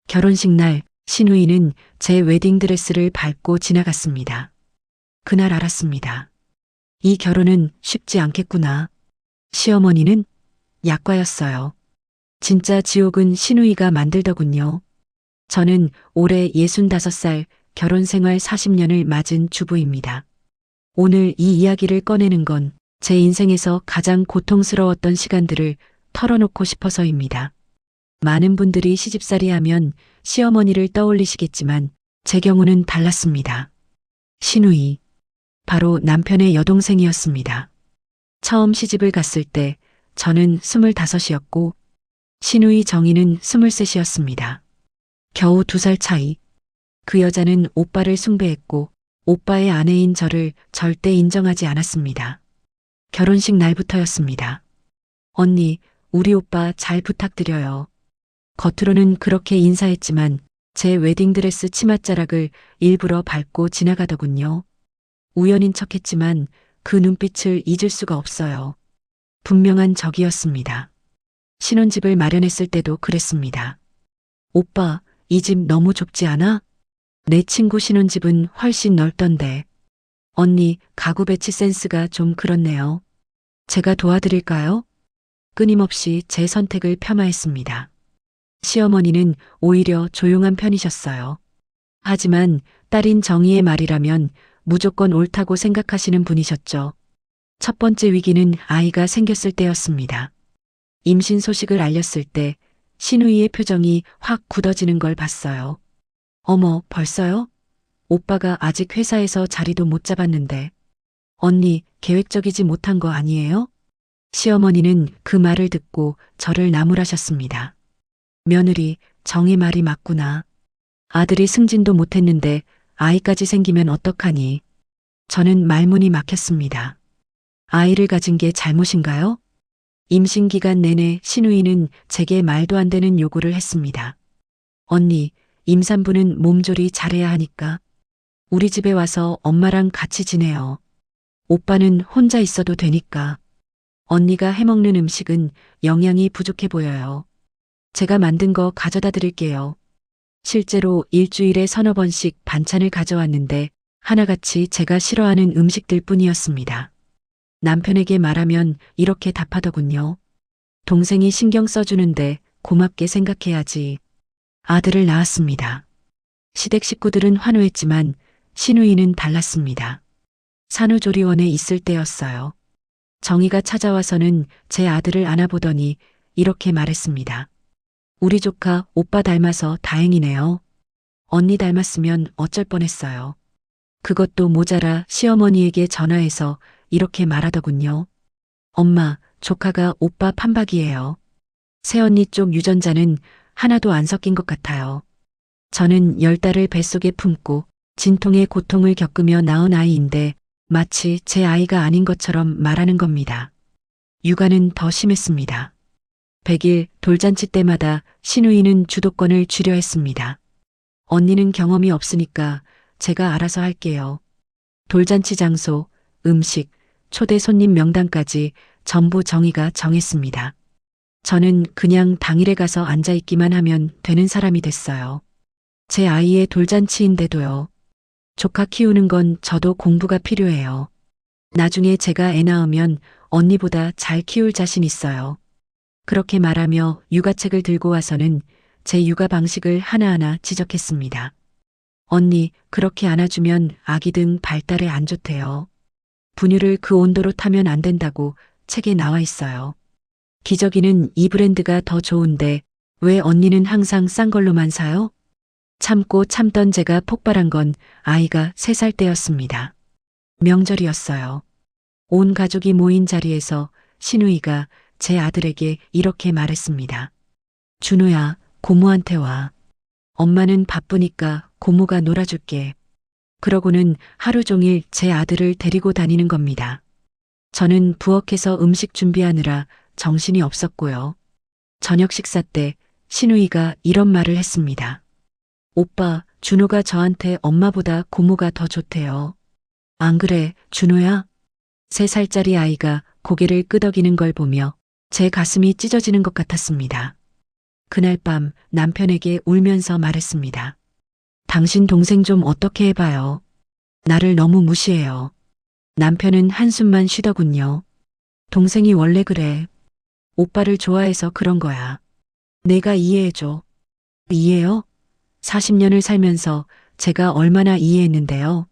결혼식 날 신우이는 제 웨딩드레스를 밟고 지나갔습니다. 그날 알았습니다. 이 결혼은 쉽지 않겠구나. 시어머니는 약과였어요. 진짜 지옥은 신우이가 만들더군요. 저는 올해 65살 결혼 생활 40년을 맞은 주부입니다. 오늘 이 이야기를 꺼내는 건 제 인생에서 가장 고통스러웠던 시간들을 털어놓고 싶어서입니다. 많은 분들이 시집살이 하면 시어머니를 떠올리시겠지만 제 경우는 달랐습니다. 신우이, 바로 남편의 여동생이었습니다. 처음 시집을 갔을 때 저는 25이었고 신우이 정희는 23이었습니다. 겨우 2살 차이. 그 여자는 오빠를 숭배했고 오빠의 아내인 저를 절대 인정하지 않았습니다. 결혼식 날부터였습니다. 언니, 우리 오빠 잘 부탁드려요. 겉으로는 그렇게 인사했지만 제 웨딩드레스 치맛자락을 일부러 밟고 지나가더군요. 우연인 척했지만 그 눈빛을 잊을 수가 없어요. 분명한 적이었습니다. 신혼집을 마련했을 때도 그랬습니다. 오빠, 이 집 너무 좁지 않아? 내 친구 신혼집은 훨씬 넓던데. 언니, 가구 배치 센스가 좀 그렇네요. 제가 도와드릴까요? 끊임없이 제 선택을 폄하했습니다. 시어머니는 오히려 조용한 편이셨어요. 하지만 딸인 정희의 말이라면 무조건 옳다고 생각하시는 분이셨죠. 첫 번째 위기는 아이가 생겼을 때였습니다. 임신 소식을 알렸을 때 신우이의 표정이 확 굳어지는 걸 봤어요. 어머, 벌써요? 오빠가 아직 회사에서 자리도 못 잡았는데. 언니, 계획적이지 못한 거 아니에요? 시어머니는 그 말을 듣고 저를 나무라셨습니다. 며느리, 정의 말이 맞구나. 아들이 승진도 못했는데 아이까지 생기면 어떡하니. 저는 말문이 막혔습니다. 아이를 가진 게 잘못인가요? 임신 기간 내내 신우이는 제게 말도 안 되는 요구를 했습니다. 언니, 임산부는 몸조리 잘해야 하니까. 우리 집에 와서 엄마랑 같이 지내요. 오빠는 혼자 있어도 되니까. 언니가 해먹는 음식은 영양이 부족해 보여요. 제가 만든 거 가져다 드릴게요. 실제로 일주일에 3~4번씩 반찬을 가져왔는데 하나같이 제가 싫어하는 음식들 뿐이었습니다. 남편에게 말하면 이렇게 답하더군요. 동생이 신경 써주는데 고맙게 생각해야지. 아들을 낳았습니다. 시댁 식구들은 환호했지만 신우이는 달랐습니다. 산후조리원에 있을 때였어요. 정희가 찾아와서는 제 아들을 안아보더니 이렇게 말했습니다. 우리 조카 오빠 닮아서 다행이네요. 언니 닮았으면 어쩔 뻔했어요. 그것도 모자라 시어머니에게 전화해서 이렇게 말하더군요. 엄마, 조카가 오빠 판박이에요. 새언니 쪽 유전자는 하나도 안 섞인 것 같아요. 저는 10달을 뱃속에 품고 진통의 고통을 겪으며 낳은 아이인데 마치 제 아이가 아닌 것처럼 말하는 겁니다. 육아는 더 심했습니다. 100일 돌잔치 때마다 신우이는 주도권을 쥐려 했습니다. 언니는 경험이 없으니까 제가 알아서 할게요. 돌잔치 장소, 음식, 초대 손님 명단까지 전부 정희가 정했습니다. 저는 그냥 당일에 가서 앉아있기만 하면 되는 사람이 됐어요. 제 아이의 돌잔치인데도요. 조카 키우는 건 저도 공부가 필요해요. 나중에 제가 애 낳으면 언니보다 잘 키울 자신 있어요. 그렇게 말하며 육아책을 들고 와서는 제 육아 방식을 하나하나 지적했습니다. 언니, 그렇게 안아주면 아기 등 발달에 안 좋대요. 분유를 그 온도로 타면 안 된다고 책에 나와 있어요. 기저귀는 이 브랜드가 더 좋은데 왜 언니는 항상 싼 걸로만 사요? 참고 참던 제가 폭발한 건 아이가 3살 때였습니다. 명절이었어요. 온 가족이 모인 자리에서 신우이가 제 아들에게 이렇게 말했습니다. 준호야, 고모한테 와. 엄마는 바쁘니까 고모가 놀아줄게. 그러고는 하루 종일 제 아들을 데리고 다니는 겁니다. 저는 부엌에서 음식 준비하느라 정신이 없었고요. 저녁 식사 때 신우이가 이런 말을 했습니다. 오빠, 준호가 저한테 엄마보다 고모가 더 좋대요. 안 그래, 준호야? 3살짜리 아이가 고개를 끄덕이는 걸 보며 제 가슴이 찢어지는 것 같았습니다. 그날 밤 남편에게 울면서 말했습니다. 당신 동생 좀 어떻게 해봐요. 나를 너무 무시해요. 남편은 한숨만 쉬더군요. 동생이 원래 그래. 오빠를 좋아해서 그런 거야. 내가 이해해줘. 이해요? 40년을 살면서 제가 얼마나 이해했는데요.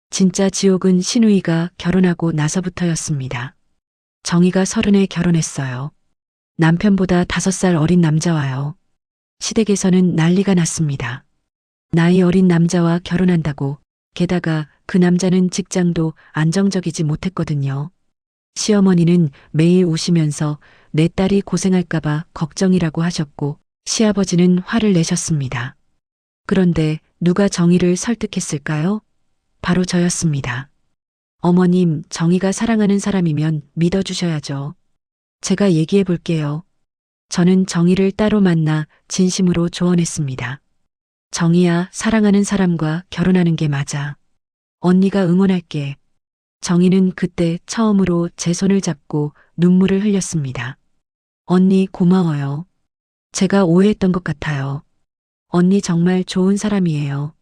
진짜 지옥은 신우이가 결혼하고 나서부터였습니다. 정희가 30에 결혼했어요. 남편보다 5살 어린 남자와요. 시댁에서는 난리가 났습니다. 나이 어린 남자와 결혼한다고, 게다가 그 남자는 직장도 안정적이지 못했거든요. 시어머니는 매일 우시면서 내 딸이 고생할까봐 걱정이라고 하셨고, 시아버지는 화를 내셨습니다. 그런데 누가 정희를 설득했을까요? 바로 저였습니다. 어머님, 정희가 사랑하는 사람이면 믿어주셔야죠. 제가 얘기해 볼게요. 저는 정희를 따로 만나 진심으로 조언했습니다. 정희야, 사랑하는 사람과 결혼하는 게 맞아. 언니가 응원할게. 정희는 그때 처음으로 제 손을 잡고 눈물을 흘렸습니다. 언니 고마워요. 제가 오해했던 것 같아요. 언니 정말 좋은 사람이에요.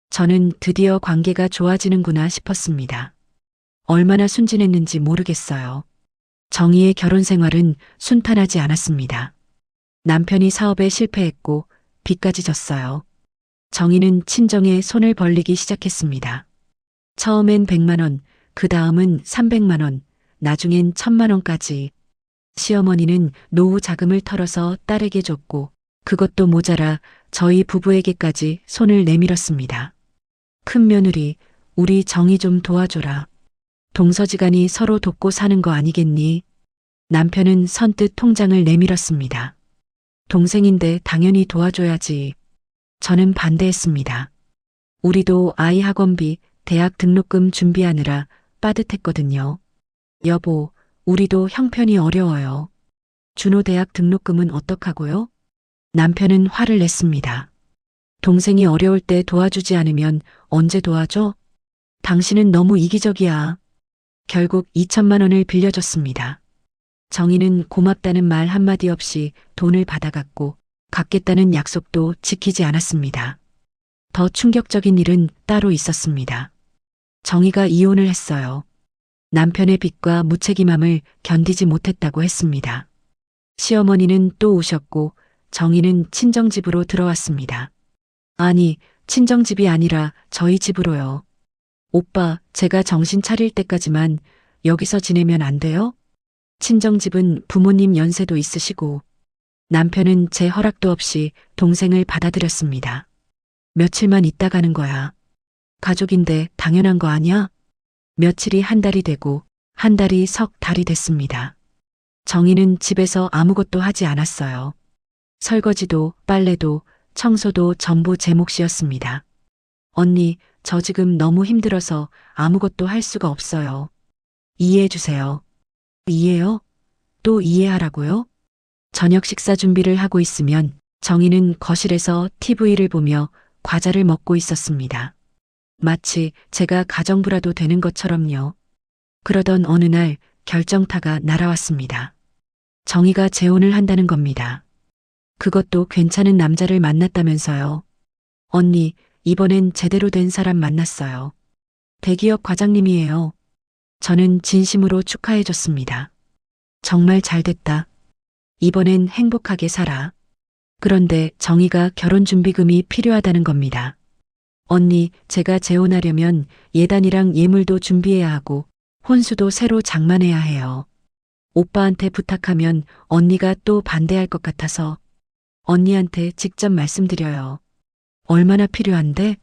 저는 드디어 관계가 좋아지는구나 싶었습니다. 얼마나 순진했는지 모르겠어요. 정희의 결혼 생활은 순탄하지 않았습니다. 남편이 사업에 실패했고 빚까지 졌어요. 정희는 친정에 손을 벌리기 시작했습니다. 처음엔 100만 원, 그 다음은 300만 원, 나중엔 1000만 원까지. 시어머니는 노후 자금을 털어서 딸에게 줬고 그것도 모자라 저희 부부에게까지 손을 내밀었습니다. 큰 며느리, 우리 정희 좀 도와줘라. 동서지간이 서로 돕고 사는 거 아니겠니? 남편은 선뜻 통장을 내밀었습니다. 동생인데 당연히 도와줘야지. 저는 반대했습니다. 우리도 아이 학원비, 대학 등록금 준비하느라 빠듯했거든요. 여보, 우리도 형편이 어려워요. 준호 대학 등록금은 어떡하고요? 남편은 화를 냈습니다. 동생이 어려울 때 도와주지 않으면 언제 도와줘? 당신은 너무 이기적이야. 결국 2천만 원을 빌려줬습니다. 정희는 고맙다는 말 한마디 없이 돈을 받아갔고 갚겠다는 약속도 지키지 않았습니다. 더 충격적인 일은 따로 있었습니다. 정희가 이혼을 했어요. 남편의 빚과 무책임함을 견디지 못했다고 했습니다. 시어머니는 또 우셨고 정희는 친정집으로 들어왔습니다. 아니, 친정집이 아니라 저희 집으로요. 오빠, 제가 정신 차릴 때까지만 여기서 지내면 안 돼요? 친정집은 부모님 연세도 있으시고 남편은 제 허락도 없이 동생을 받아들였습니다. 며칠만 있다 가는 거야. 가족인데 당연한 거 아니야? 며칠이 한 달이 되고 한 달이 석 달이 됐습니다. 정희는 집에서 아무것도 하지 않았어요. 설거지도 빨래도 청소도 전부 제 몫이었습니다. 언니, 저 지금 너무 힘들어서 아무것도 할 수가 없어요. 이해해 주세요. 이해요? 또 이해하라고요? 저녁 식사 준비를 하고 있으면 정희는 거실에서 TV를 보며 과자를 먹고 있었습니다. 마치 제가 가정부라도 되는 것처럼요. 그러던 어느 날 결정타가 날아왔습니다. 정희가 재혼을 한다는 겁니다. 그것도 괜찮은 남자를 만났다면서요. 언니, 이번엔 제대로 된 사람 만났어요. 대기업 과장님이에요. 저는 진심으로 축하해줬습니다. 정말 잘됐다. 이번엔 행복하게 살아. 그런데 정희가 결혼준비금이 필요하다는 겁니다. 언니, 제가 재혼하려면 예단이랑 예물도 준비해야 하고 혼수도 새로 장만해야 해요. 오빠한테 부탁하면 언니가 또 반대할 것 같아서 언니한테 직접 말씀드려요. 얼마나 필요한데?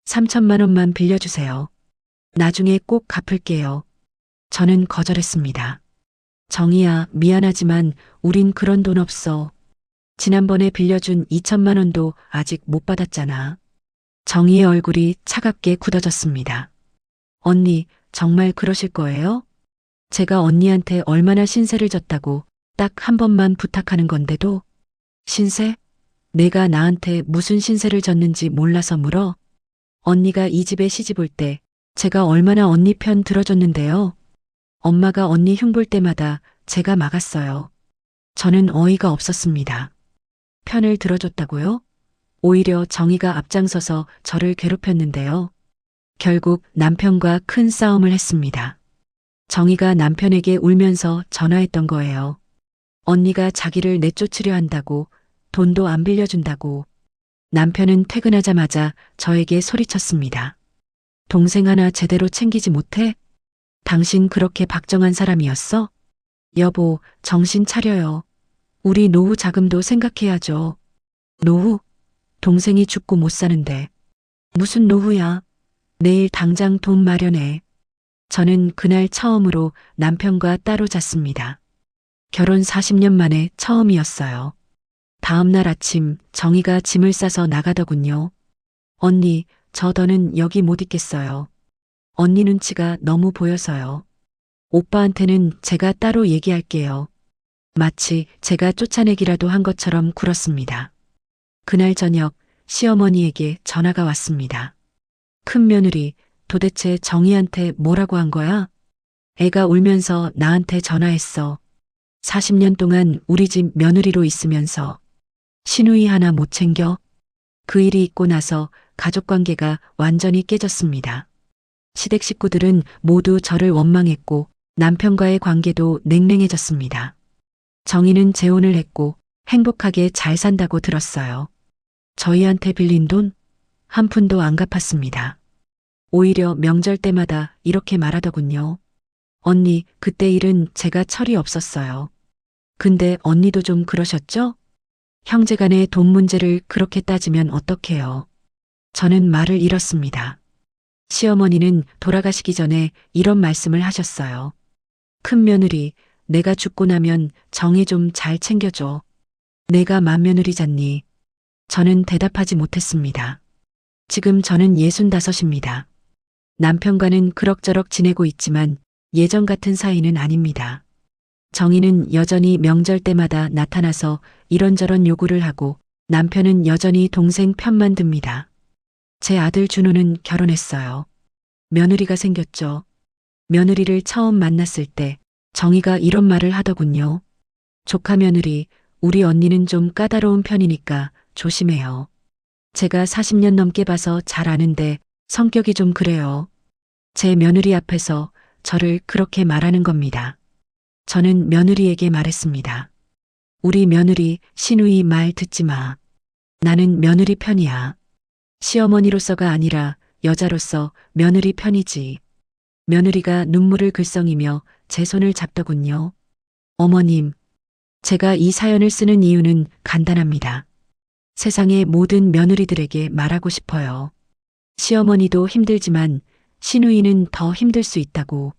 3천만 원만 빌려주세요. 나중에 꼭 갚을게요. 저는 거절했습니다. 정희야, 미안하지만 우린 그런 돈 없어. 지난번에 빌려준 2천만 원도 아직 못 받았잖아. 정희의 얼굴이 차갑게 굳어졌습니다. 언니, 정말 그러실 거예요? 제가 언니한테 얼마나 신세를 졌다고 딱 한 번만 부탁하는 건데도. 신세? 내가 나한테 무슨 신세를 졌는지 몰라서 물어? 언니가 이 집에 시집 올 때 제가 얼마나 언니 편 들어줬는데요. 엄마가 언니 흉볼 때마다 제가 막았어요. 저는 어이가 없었습니다. 편을 들어줬다고요? 오히려 정의가 앞장서서 저를 괴롭혔는데요. 결국 남편과 큰 싸움을 했습니다. 정의가 남편에게 울면서 전화했던 거예요. 언니가 자기를 내쫓으려 한다고, 돈도 안 빌려준다고. 남편은 퇴근하자마자 저에게 소리쳤습니다. 동생 하나 제대로 챙기지 못해? 당신 그렇게 박정한 사람이었어? 여보, 정신 차려요. 우리 노후 자금도 생각해야죠. 노후? 동생이 죽고 못 사는데. 무슨 노후야? 내일 당장 돈 마련해. 저는 그날 처음으로 남편과 따로 잤습니다. 결혼 40년 만에 처음이었어요. 다음 날 아침 정희가 짐을 싸서 나가더군요. 언니, 저 더는 여기 못 있겠어요. 언니 눈치가 너무 보여서요. 오빠한테는 제가 따로 얘기할게요. 마치 제가 쫓아내기라도 한 것처럼 굴었습니다. 그날 저녁 시어머니에게 전화가 왔습니다. 큰 며느리, 도대체 정희한테 뭐라고 한 거야? 애가 울면서 나한테 전화했어. 40년 동안 우리 집 며느리로 있으면서 시누이 하나 못 챙겨? 그 일이 있고 나서 가족관계가 완전히 깨졌습니다. 시댁 식구들은 모두 저를 원망했고 남편과의 관계도 냉랭해졌습니다. 정희는 재혼을 했고 행복하게 잘 산다고 들었어요. 저희한테 빌린 돈 한 푼도 안 갚았습니다. 오히려 명절 때마다 이렇게 말하더군요. 언니, 그때 일은 제가 철이 없었어요. 근데 언니도 좀 그러셨죠? 형제간의 돈 문제를 그렇게 따지면 어떡해요. 저는 말을 잃었습니다. 시어머니는 돌아가시기 전에 이런 말씀을 하셨어요. 큰 며느리, 내가 죽고 나면 정희 좀 잘 챙겨줘. 내가 맏며느리잖니. 저는 대답하지 못했습니다. 지금 저는 65입니다. 남편과는 그럭저럭 지내고 있지만 예전 같은 사이는 아닙니다. 정희는 여전히 명절 때마다 나타나서 이런저런 요구를 하고 남편은 여전히 동생 편만 듭니다. 제 아들 준호는 결혼했어요. 며느리가 생겼죠. 며느리를 처음 만났을 때 정희가 이런 말을 하더군요. 조카 며느리, 우리 언니는 좀 까다로운 편이니까 조심해요. 제가 40년 넘게 봐서 잘 아는데 성격이 좀 그래요. 제 며느리 앞에서 저를 그렇게 말하는 겁니다. 저는 며느리에게 말했습니다. 우리 며느리 시누이 말 듣지 마. 나는 며느리 편이야. 시어머니로서가 아니라 여자로서 며느리 편이지. 며느리가 눈물을 글썽이며 제 손을 잡더군요. 어머님, 제가 이 사연을 쓰는 이유는 간단합니다. 세상의 모든 며느리들에게 말하고 싶어요. 시어머니도 힘들지만 시누이는 더 힘들 수 있다고.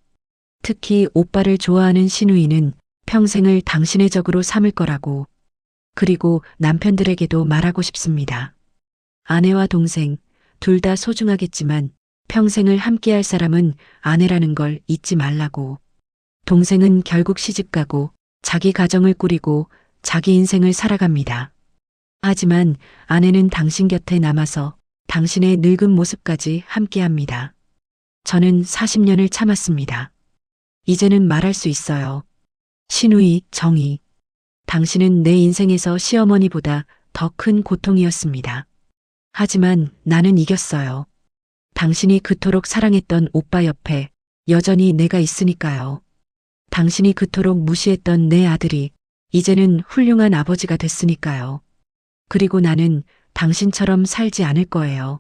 특히 오빠를 좋아하는 시누이는 평생을 당신의 적으로 삼을 거라고. 그리고 남편들에게도 말하고 싶습니다. 아내와 동생, 둘 다 소중하겠지만 평생을 함께할 사람은 아내라는 걸 잊지 말라고. 동생은 결국 시집가고 자기 가정을 꾸리고 자기 인생을 살아갑니다. 하지만 아내는 당신 곁에 남아서 당신의 늙은 모습까지 함께합니다. 저는 40년을 참았습니다. 이제는 말할 수 있어요. 시누이, 정희. 당신은 내 인생에서 시어머니보다 더 큰 고통이었습니다. 하지만 나는 이겼어요. 당신이 그토록 사랑했던 오빠 옆에 여전히 내가 있으니까요. 당신이 그토록 무시했던 내 아들이 이제는 훌륭한 아버지가 됐으니까요. 그리고 나는 당신처럼 살지 않을 거예요.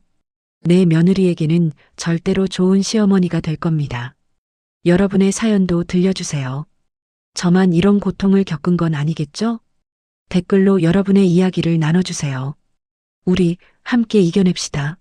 내 며느리에게는 절대로 좋은 시어머니가 될 겁니다. 여러분의 사연도 들려주세요. 저만 이런 고통을 겪은 건 아니겠죠? 댓글로 여러분의 이야기를 나눠주세요. 우리 함께 이겨냅시다.